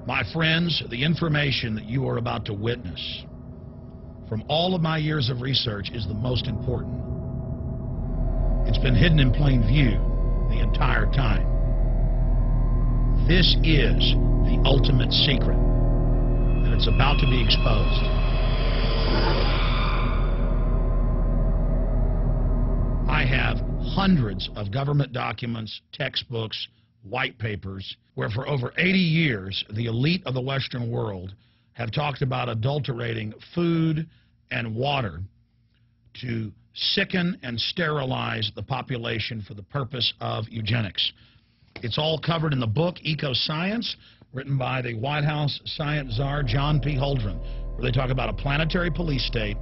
My friends, the information that you are about to witness from all of my years of research is the most important. It's been hidden in plain view the entire time. This is the ultimate secret, and it's about to be exposed. I have hundreds of government documents, textbooks, white papers, where for over 80 years, the elite of the Western world have talked about adulterating food and water to sicken and sterilize the population for the purpose of eugenics. It's all covered in the book Eco-Science, written by the White House science czar John P. Holdren, where they talk about a planetary police state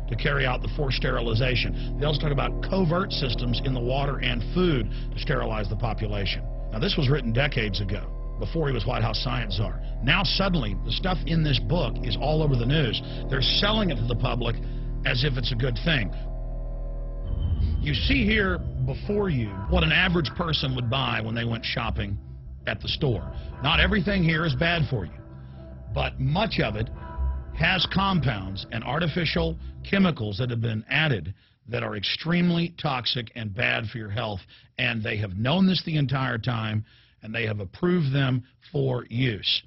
to carry out the forced sterilization. They also talk about covert systems in the water and food to sterilize the population. Now, this was written decades ago, before he was White House science czar. Now, suddenly, the stuff in this book is all over the news. They're selling it to the public as if it's a good thing. You see here before you what an average person would buy when they went shopping at the store. Not everything here is bad for you, but much of it has compounds and artificial chemicals that have been added that are extremely toxic and bad for your health, and they have known this the entire time, and they have approved them for use.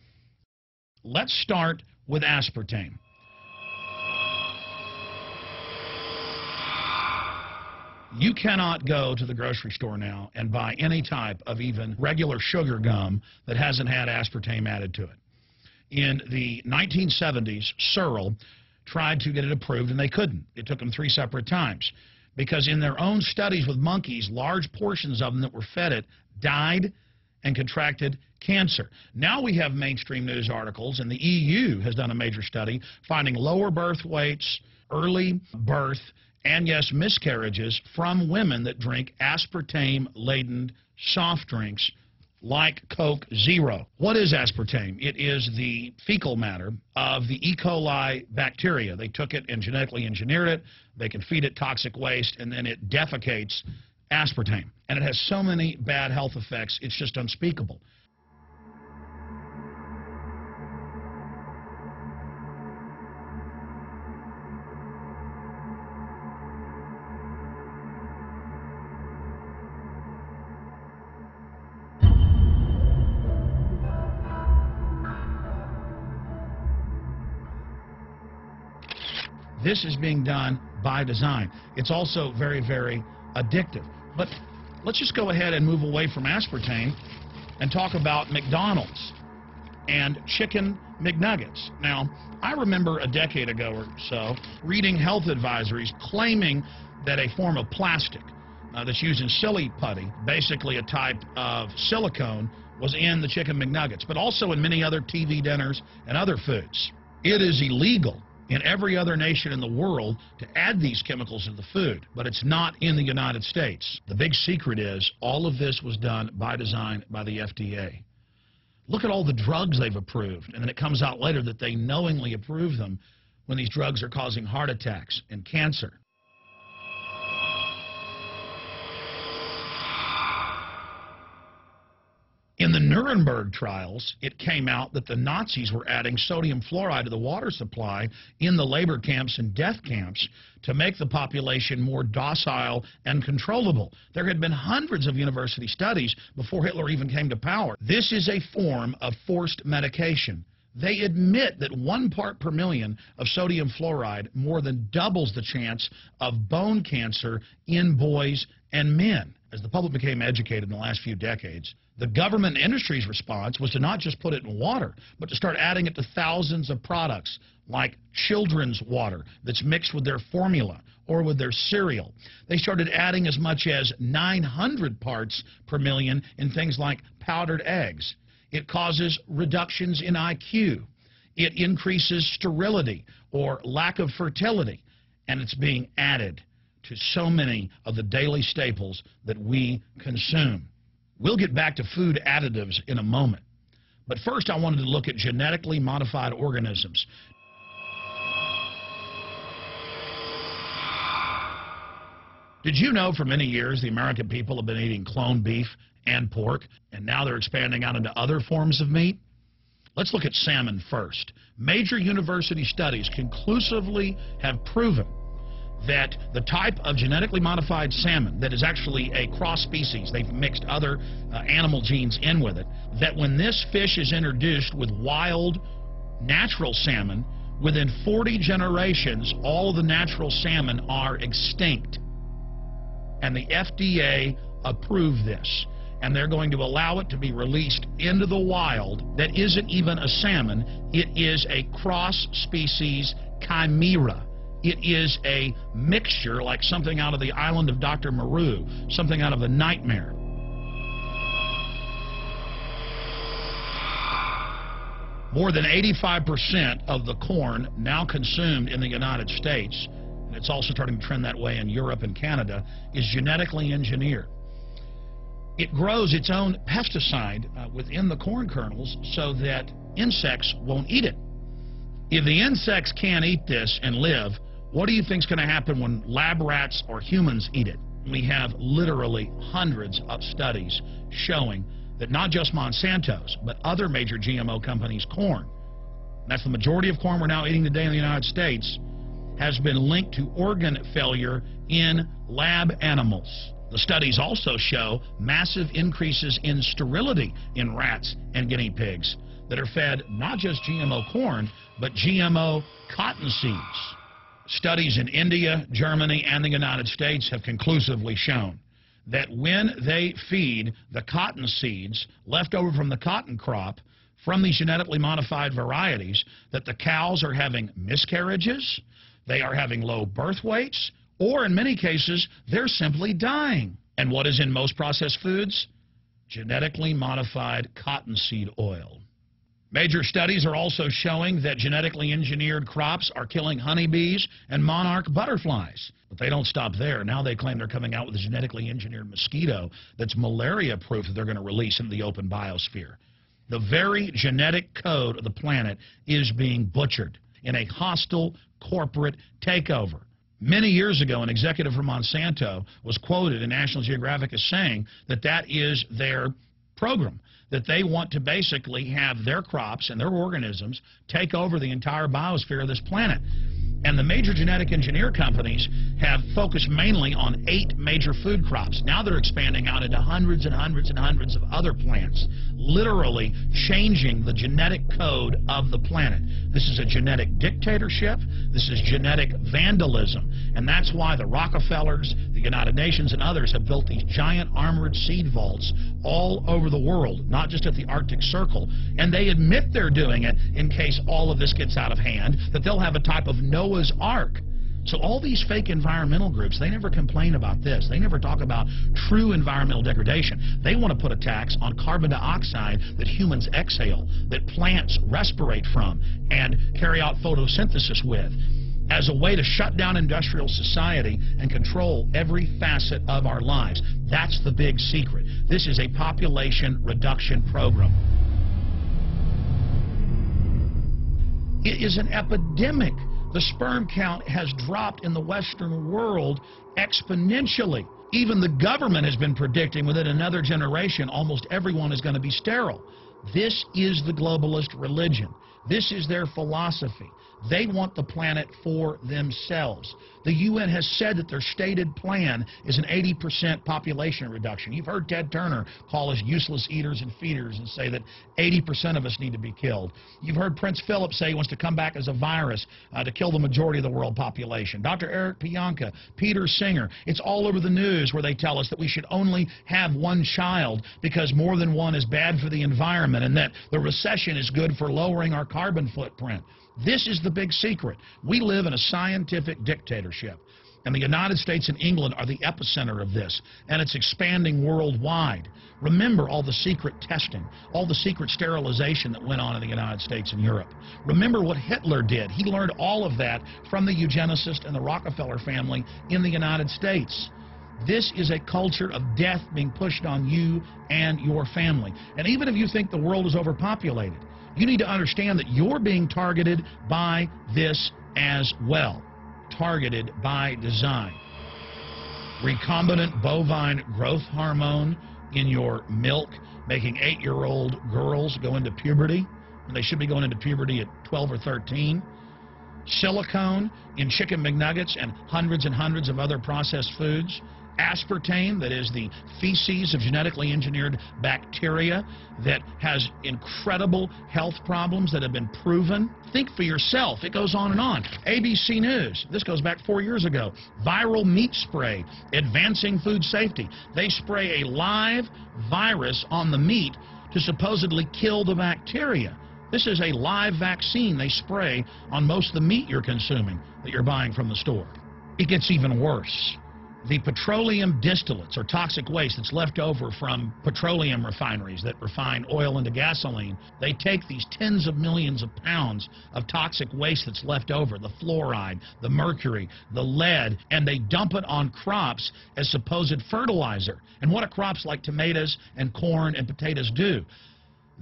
Let's start with aspartame. You cannot go to the grocery store now and buy any type of even regular sugar gum that hasn't had aspartame added to it. In the 1970s, Searle tried to get it approved, and they couldn't. It took them 3 separate times because in their own studies with monkeys, large portions of them that were fed it died and contracted cancer. Now we have mainstream news articles, and the EU has done a major study finding lower birth weights, early birth, and yes, miscarriages from women that drink aspartame-laden soft drinks like Coke Zero. What is aspartame? It is the fecal matter of the E. coli bacteria. They took it and genetically engineered it. They can feed it toxic waste, and then it defecates aspartame. And it has so many bad health effects, it's just unspeakable. This is being done by design. It's also very, very addictive. But let's just go ahead and move away from aspartame and talk about McDonald's and chicken McNuggets. Now, I remember a decade ago or so reading health advisories claiming that a form of plastic that's used in silly putty, basically a type of silicone, was in the chicken McNuggets, but also in many other TV dinners and other foods. It is illegal in every other nation in the world to add these chemicals to the food, but it's not in the United States. The big secret is all of this was done by design by the FDA. Look at all the drugs they've approved, and then it comes out later that they knowingly approve them when these drugs are causing heart attacks and cancer. In the Nuremberg trials, it came out that the Nazis were adding sodium fluoride to the water supply in the labor camps and death camps to make the population more docile and controllable. There had been hundreds of university studies before Hitler even came to power. This is a form of forced medication. They admit that 1 part per million of sodium fluoride more than doubles the chance of bone cancer in boys and men. As the public became educated in the last few decades, the government and industry's response was to not just put it in water, but to start adding it to thousands of products, like children's water that's mixed with their formula or with their cereal. They started adding as much as 900 parts per million in things like powdered eggs. It causes reductions in IQ. It increases sterility or lack of fertility, and it's being added to so many of the daily staples that we consume. We'll get back to food additives in a moment. But first, I wanted to look at genetically modified organisms. Did you know for many years the American people have been eating cloned beef and pork, and now they're expanding out into other forms of meat? Let's look at salmon first. Major university studies conclusively have proven that the type of genetically modified salmon that is actually a cross species, they've mixed other animal genes in with it, that when this fish is introduced with wild natural salmon, within 40 generations, all of the natural salmon are extinct. And the FDA approved this. And they're going to allow it to be released into the wild that isn't even a salmon. It is a cross-species chimera. It is a mixture like something out of the island of Dr. Moreau, something out of a nightmare. More than 85% of the corn now consumed in the United States, and it's also starting to trend that way in Europe and Canada, is genetically engineered. It grows its own pesticide within the corn kernels so that insects won't eat it. If the insects can't eat this and live, what do you think is going to happen when lab rats or humans eat it? We have literally hundreds of studies showing that not just Monsanto's, but other major GMO companies' corn, and that's the majority of corn we're now eating today in the United States, has been linked to organ failure in lab animals. The studies also show massive increases in sterility in rats and guinea pigs that are fed not just GMO corn, but GMO cotton seeds. Studies in India, Germany, and the United States have conclusively shown that when they feed the cotton seeds left over from the cotton crop from these genetically modified varieties, that the cows are having miscarriages, they are having low birth weights, or in many cases, they're simply dying. And what is in most processed foods? Genetically modified cottonseed oil. Major studies are also showing that genetically engineered crops are killing honeybees and monarch butterflies. But they don't stop there. Now they claim they're coming out with a genetically engineered mosquito that's malaria-proof that they're going to release into the open biosphere. The very genetic code of the planet is being butchered in a hostile corporate takeover. Many years ago, an executive from Monsanto was quoted in National Geographic as saying that that is their program, that they want to basically have their crops and their organisms take over the entire biosphere of this planet. And the major genetic engineer companies have focused mainly on 8 major food crops. Now they're expanding out into hundreds and hundreds and hundreds of other plants, literally changing the genetic code of the planet. This is a genetic dictatorship. This is genetic vandalism. And that's why the Rockefellers, the United Nations, and others have built these giant armored seed vaults all over the world, not just at the Arctic Circle. And they admit they're doing it in case all of this gets out of hand, that they'll have a type of Noah's Ark. So all these fake environmental groups, they never complain about this. They never talk about true environmental degradation. They want to put a tax on carbon dioxide that humans exhale, that plants respirate from and carry out photosynthesis with, as a way to shut down industrial society and control every facet of our lives. That's the big secret. This is a population reduction program. It is an epidemic. The sperm count has dropped in the Western world exponentially. Even the government has been predicting within another generation almost everyone is going to be sterile. This is the globalist religion. This is their philosophy. They want the planet for themselves. The UN has said that their stated plan is an 80% population reduction. You've heard Ted Turner call us useless eaters and feeders and say that 80% of us need to be killed. You've heard Prince Philip say he wants to come back as a virus to kill the majority of the world population. Dr. Eric Pianka, Peter Singer, it's all over the news where they tell us that we should only have one child because more than one is bad for the environment and that the recession is good for lowering our carbon footprint. This is the big secret. We live in a scientific dictatorship, and the United States and England are the epicenter of this, and it's expanding worldwide. Remember all the secret testing, all the secret sterilization that went on in the United States and Europe. Remember what Hitler did. He learned all of that from the eugenicist and the Rockefeller family in the United States. This is a culture of death being pushed on you and your family. And even if you think the world is overpopulated, you need to understand that you're being targeted by this as well. Targeted by design. Recombinant bovine growth hormone in your milk, making 8-year-old girls go into puberty. They should be going into puberty at 12 or 13. Silicone in chicken McNuggets and hundreds of other processed foods. Aspartame, that is the feces of genetically engineered bacteria that has incredible health problems that have been proven. Think for yourself. It goes on and on. ABC News, this goes back 4 years ago. Viral meat spray, advancing food safety. They spray a live virus on the meat to supposedly kill the bacteria. This is a live vaccine they spray on most of the meat you're consuming that you're buying from the store. It gets even worse. The petroleum distillates, or toxic waste that's left over from petroleum refineries that refine oil into gasoline, they take these tens of millions of pounds of toxic waste that's left over, the fluoride, the mercury, the lead, and they dump it on crops as supposed fertilizer. And what do crops like tomatoes and corn and potatoes do?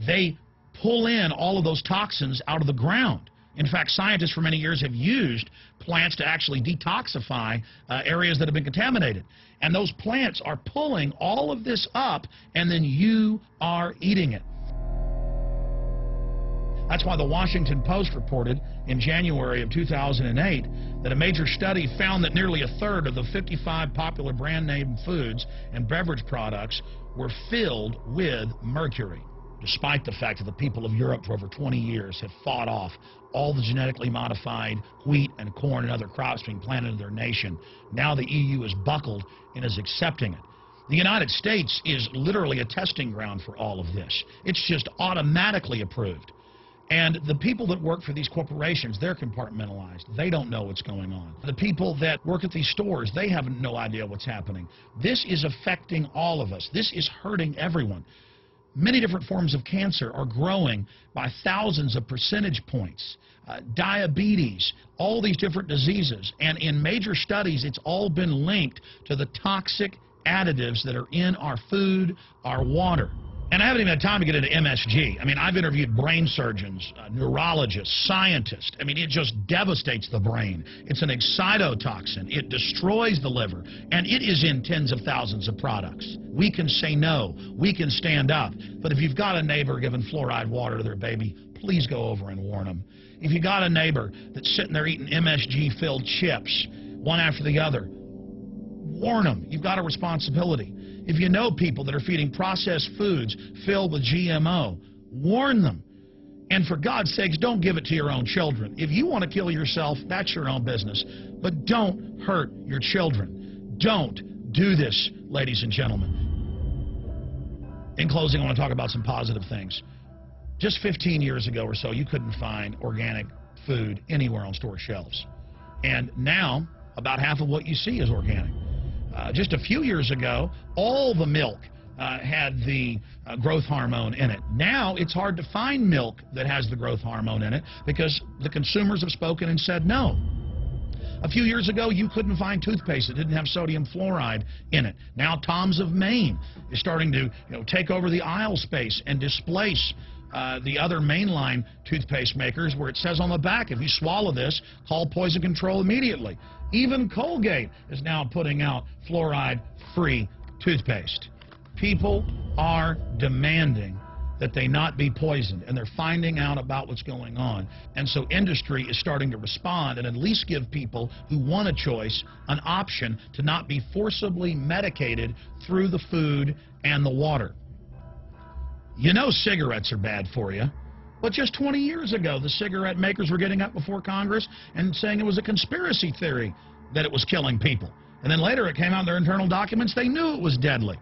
They pull in all of those toxins out of the ground. In fact, scientists for many years have used plants to actually detoxify areas that have been contaminated. And those plants are pulling all of this up, and then you are eating it. That's why the Washington Post reported in January of 2008 that a major study found that nearly a third of the 55 popular brand name foods and beverage products were filled with mercury. Despite the fact that the people of Europe for over 20 years have fought off all the genetically modified wheat and corn and other crops being planted in their nation, now the EU is buckled and is accepting it. The United States is literally a testing ground for all of this. It's just automatically approved. And the people that work for these corporations, they're compartmentalized. They don't know what's going on. The people that work at these stores, they have no idea what's happening. This is affecting all of us. This is hurting everyone. Many different forms of cancer are growing by thousands of percentage points. Diabetes, all these different diseases. And in major studies, it's all been linked to the toxic additives that are in our food, our water. And I haven't even had time to get into MSG. I mean, I've interviewed brain surgeons, neurologists, scientists. I mean, it just devastates the brain. It's an excitotoxin. It destroys the liver. And it is in tens of thousands of products. We can say no. We can stand up. But if you've got a neighbor giving fluoride water to their baby, please go over and warn them. If you've got a neighbor that's sitting there eating MSG-filled chips, one after the other, warn them. You've got a responsibility. If you know people that are feeding processed foods filled with GMO, warn them. And for God's sakes, don't give it to your own children. If you want to kill yourself, that's your own business. But don't hurt your children. Don't do this, ladies and gentlemen. In closing, I want to talk about some positive things. Just 15 years ago or so, you couldn't find organic food anywhere on store shelves. And now, about half of what you see is organic. Just a few years ago, all the milk had the growth hormone in it. Now it's hard to find milk that has the growth hormone in it because the consumers have spoken and said no. A few years ago, you couldn't find toothpaste that didn't have sodium fluoride in it. Now Tom's of Maine is starting to take over the aisle space and displace the other mainline toothpaste makers, where it says on the back, if you swallow this, call poison control immediately. Even Colgate is now putting out fluoride-free toothpaste. People are demanding that they not be poisoned, and they're finding out about what's going on. And so industry is starting to respond and at least give people who want a choice an option to not be forcibly medicated through the food and the water. You know cigarettes are bad for you. But just 20 years ago, the cigarette makers were getting up before Congress and saying it was a conspiracy theory that it was killing people. And then later it came out in their internal documents, they knew it was deadly.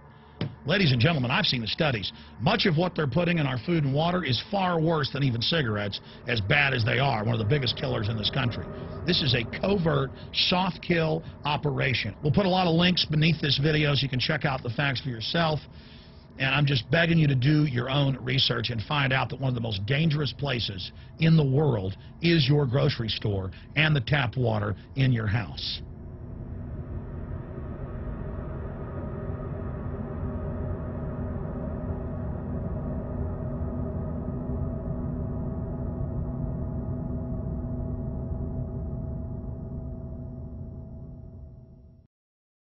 Ladies and gentlemen, I've seen the studies. Much of what they're putting in our food and water is far worse than even cigarettes, as bad as they are, one of the biggest killers in this country. This is a covert, soft kill operation. We'll put a lot of links beneath this video so you can check out the facts for yourself. And I'm just begging you to do your own research and find out that one of the most dangerous places in the world is your grocery store and the tap water in your house.